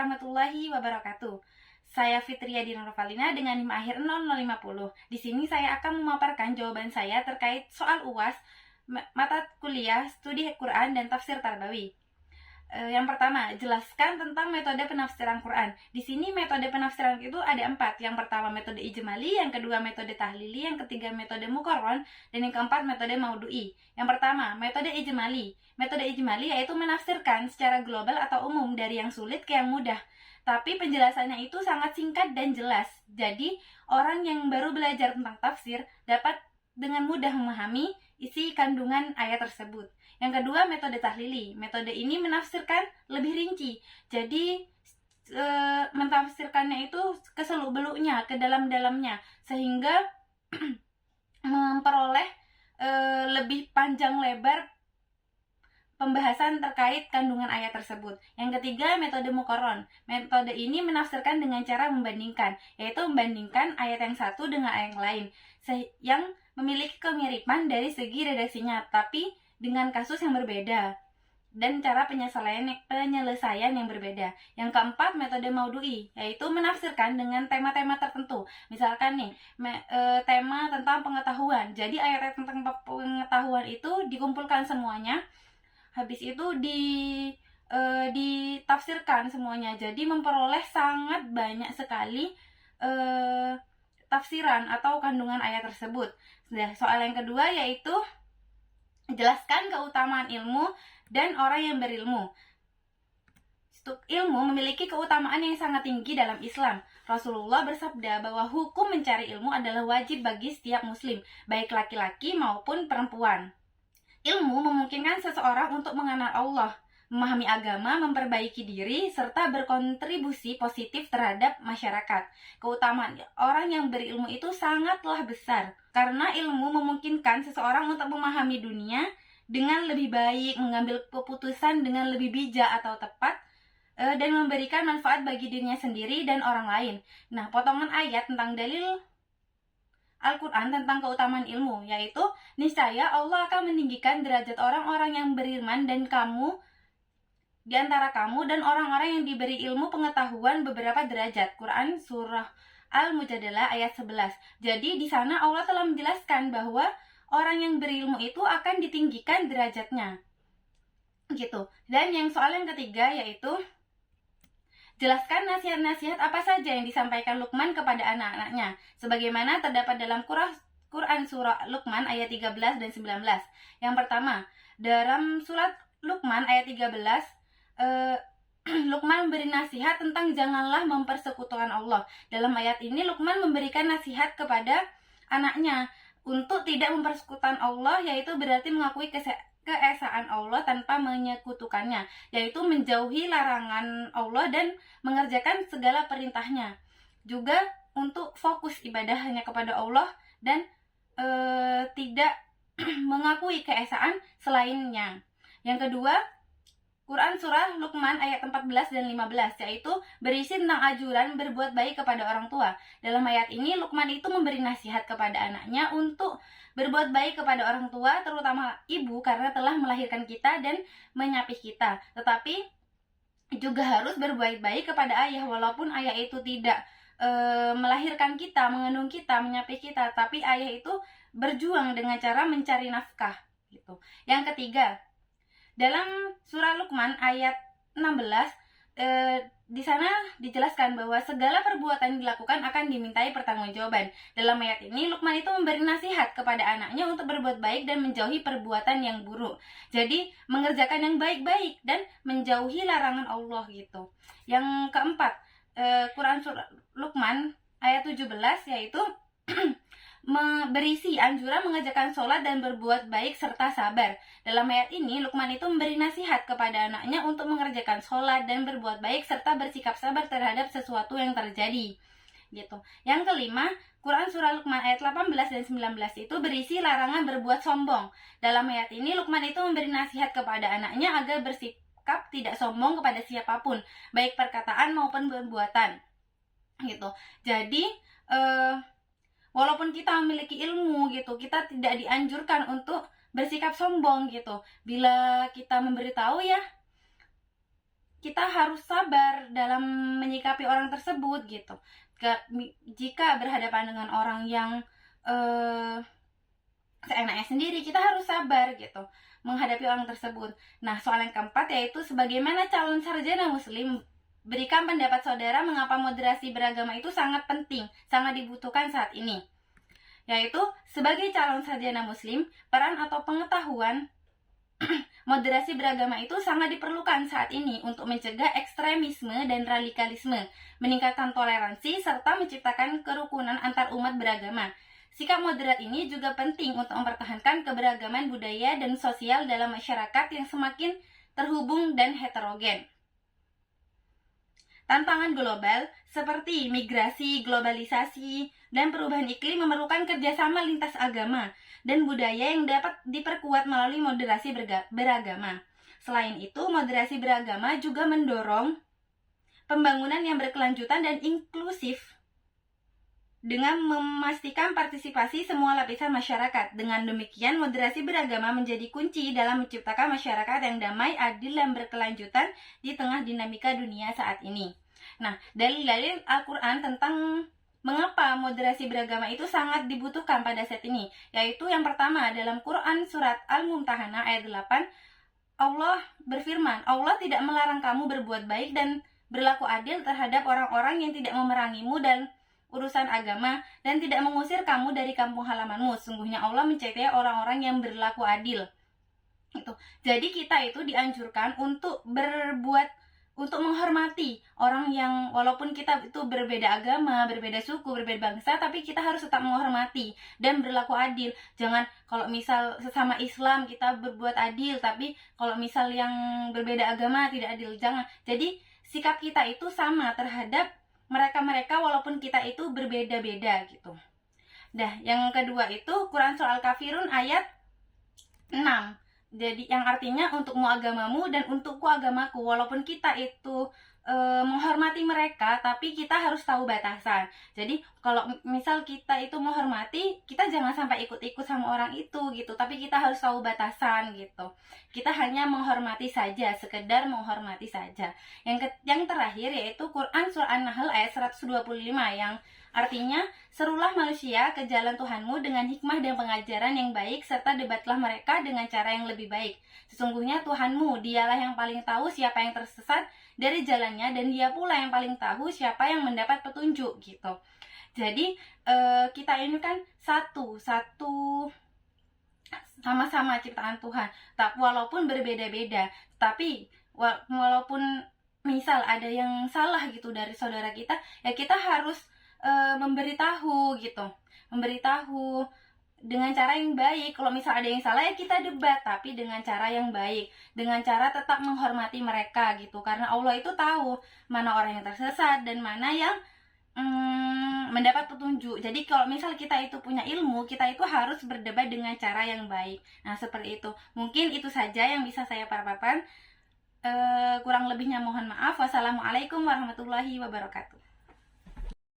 warahmatullahi wabarakatuh. Saya Fitria Dinurvalina dengan NIM akhir 0050. Di sini saya akan memaparkan jawaban saya terkait soal UAS mata kuliah studi Quran dan tafsir Tarbawi. Yang pertama, jelaskan tentang metode penafsiran Quran. Di sini metode penafsiran itu ada 4. Yang pertama metode ijmali, yang kedua metode tahlili, yang ketiga metode muqarron, dan yang keempat metode maudu'i. Yang pertama, metode ijmali. Metode ijmali yaitu menafsirkan secara global atau umum dari yang sulit ke yang mudah. Tapi penjelasannya itu sangat singkat dan jelas. Jadi, orang yang baru belajar tentang tafsir dapat dengan mudah memahami isi kandungan ayat tersebut. Yang kedua, metode tahlili. Metode ini menafsirkan lebih rinci. Jadi, mentafsirkannya itu ke seluk-beluknya, ke dalam-dalamnya, sehingga memperoleh lebih panjang lebar pembahasan terkait kandungan ayat tersebut. Yang ketiga, metode muqarron. Metode ini menafsirkan dengan cara membandingkan, yaitu membandingkan ayat yang satu dengan ayat yang lain, yang memiliki kemiripan dari segi redaksinya, tapi dengan kasus yang berbeda dan cara penyelesaian yang berbeda. Yang keempat, metode maudu'i, yaitu menafsirkan dengan tema-tema tertentu. Misalkan nih, tema tentang pengetahuan. Jadi ayat-ayat tentang pengetahuan itu dikumpulkan semuanya, habis itu ditafsirkan semuanya. Jadi memperoleh sangat banyak sekali tafsiran atau kandungan ayat tersebut. Nah, soal yang kedua yaitu jelaskan keutamaan ilmu dan orang yang berilmu. Ilmu memiliki keutamaan yang sangat tinggi dalam Islam. Rasulullah bersabda bahwa hukum mencari ilmu adalah wajib bagi setiap muslim, baik laki-laki maupun perempuan. Ilmu memungkinkan seseorang untuk mengenal Allah, memahami agama, memperbaiki diri, serta berkontribusi positif terhadap masyarakat. Keutamaan orang yang berilmu itu sangatlah besar, karena ilmu memungkinkan seseorang untuk memahami dunia dengan lebih baik, mengambil keputusan dengan lebih bijak atau tepat, dan memberikan manfaat bagi dirinya sendiri dan orang lain. Nah, potongan ayat tentang dalil Al-Quran tentang keutamaan ilmu, yaitu niscaya Allah akan meninggikan derajat orang-orang yang beriman dan kamu di antara kamu dan orang-orang yang diberi ilmu pengetahuan beberapa derajat. Quran surah Al-Mujadalah ayat 11. Jadi di sana Allah telah menjelaskan bahwa orang yang berilmu itu akan ditinggikan derajatnya. Gitu. Dan yang soal yang ketiga yaitu jelaskan nasihat-nasihat apa saja yang disampaikan Luqman kepada anak-anaknya, sebagaimana terdapat dalam Quran surah Luqman ayat 13 dan 19. Yang pertama, dalam surat Luqman ayat 13, Luqman memberi nasihat tentang janganlah mempersekutukan Allah. Dalam ayat ini Luqman memberikan nasihat kepada anaknya untuk tidak mempersekutukan Allah, yaitu berarti mengakui keesaan Allah tanpa menyekutukannya, yaitu menjauhi larangan Allah dan mengerjakan segala perintahnya. Juga untuk fokus ibadah hanya kepada Allah dan tidak mengakui keesaan selainnya. Yang kedua, Quran surah Luqman ayat 14 dan 15, yaitu berisi tentang anjuran berbuat baik kepada orang tua. Dalam ayat ini Luqman itu memberi nasihat kepada anaknya untuk berbuat baik kepada orang tua, terutama ibu, karena telah melahirkan kita dan menyapih kita. Tetapi juga harus berbuat baik kepada ayah, walaupun ayah itu tidak melahirkan kita, mengandung kita, menyapih kita, tapi ayah itu berjuang dengan cara mencari nafkah gitu. Yang ketiga, dalam surah Luqman ayat 16, di sana dijelaskan bahwa segala perbuatan yang dilakukan akan dimintai pertanggungjawaban. Dalam ayat ini Luqman itu memberi nasihat kepada anaknya untuk berbuat baik dan menjauhi perbuatan yang buruk. Jadi mengerjakan yang baik-baik dan menjauhi larangan Allah gitu. Yang keempat, Quran surah Luqman ayat 17 yaitu berisi anjuran mengerjakan sholat dan berbuat baik serta sabar. Dalam ayat ini Luqman itu memberi nasihat kepada anaknya untuk mengerjakan sholat dan berbuat baik serta bersikap sabar terhadap sesuatu yang terjadi gitu. Yang kelima, Quran surah Luqman ayat 18 dan 19 itu berisi larangan berbuat sombong. Dalam ayat ini Luqman itu memberi nasihat kepada anaknya agar bersikap tidak sombong kepada siapapun, baik perkataan maupun perbuatan gitu. Jadi walaupun kita memiliki ilmu gitu, kita tidak dianjurkan untuk bersikap sombong gitu. Bila kita memberitahu ya, kita harus sabar dalam menyikapi orang tersebut gitu. Jika berhadapan dengan orang yang seenaknya sendiri, kita harus sabar gitu menghadapi orang tersebut. Nah, soal yang keempat yaitu sebagaimana calon sarjana muslim, berikan pendapat saudara mengapa moderasi beragama itu sangat penting, sangat dibutuhkan saat ini. Yaitu sebagai calon sarjana muslim, peran atau pengetahuan moderasi beragama itu sangat diperlukan saat ini untuk mencegah ekstremisme dan radikalisme, meningkatkan toleransi, serta menciptakan kerukunan antar umat beragama. Sikap moderat ini juga penting untuk mempertahankan keberagaman budaya dan sosial dalam masyarakat yang semakin terhubung dan heterogen. Tantangan global seperti migrasi, globalisasi, dan perubahan iklim memerlukan kerjasama lintas agama dan budaya yang dapat diperkuat melalui moderasi beragama. Selain itu, moderasi beragama juga mendorong pembangunan yang berkelanjutan dan inklusif dengan memastikan partisipasi semua lapisan masyarakat. Dengan demikian, moderasi beragama menjadi kunci dalam menciptakan masyarakat yang damai, adil, dan berkelanjutan di tengah dinamika dunia saat ini. Nah, dalil-dalil Al-Quran tentang mengapa moderasi beragama itu sangat dibutuhkan pada saat ini, yaitu yang pertama dalam Quran surat Al-Mumtahanah ayat 8, Allah berfirman, Allah tidak melarang kamu berbuat baik dan berlaku adil terhadap orang-orang yang tidak memerangimu dan urusan agama dan tidak mengusir kamu dari kampung halamanmu. Sungguhnya Allah mencintai orang-orang yang berlaku adil. Jadi kita itu dianjurkan untuk menghormati orang yang walaupun kita itu berbeda agama, berbeda suku, berbeda bangsa, tapi kita harus tetap menghormati dan berlaku adil. Jangan kalau misal sesama Islam kita berbuat adil, tapi kalau misal yang berbeda agama tidak adil, jangan. Jadi sikap kita itu sama terhadap mereka-mereka walaupun kita itu berbeda-beda gitu. Nah, yang kedua itu Quran surah Al-Kafirun ayat 6. Jadi yang artinya untukmu agamamu dan untukku agamaku. Walaupun kita itu menghormati mereka, tapi kita harus tahu batasan. Jadi kalau misal kita itu menghormati, kita jangan sampai ikut-ikut sama orang itu gitu, tapi kita harus tahu batasan gitu. Kita hanya menghormati saja, sekedar menghormati saja. Yang terakhir yaitu Quran surah An-Nahl ayat 125 yang artinya, serulah manusia ke jalan Tuhanmu dengan hikmah dan pengajaran yang baik, serta debatlah mereka dengan cara yang lebih baik. Sesungguhnya Tuhanmu, dialah yang paling tahu siapa yang tersesat dari jalannya, dan dia pula yang paling tahu siapa yang mendapat petunjuk gitu. Jadi kita ini kan satu sama-sama ciptaan Tuhan, walaupun berbeda-beda, tapi walaupun misal ada yang salah gitu dari saudara kita, ya kita harus memberitahu dengan cara yang baik. Kalau misal ada yang salah ya kita debat, tapi dengan cara yang baik, dengan cara tetap menghormati mereka gitu, karena Allah itu tahu mana orang yang tersesat dan mana yang mendapat petunjuk. Jadi kalau misal kita itu punya ilmu, kita itu harus berdebat dengan cara yang baik. Nah, seperti itu. Mungkin itu saja yang bisa saya paparkan. Kurang lebihnya mohon maaf. Wassalamualaikum warahmatullahi wabarakatuh.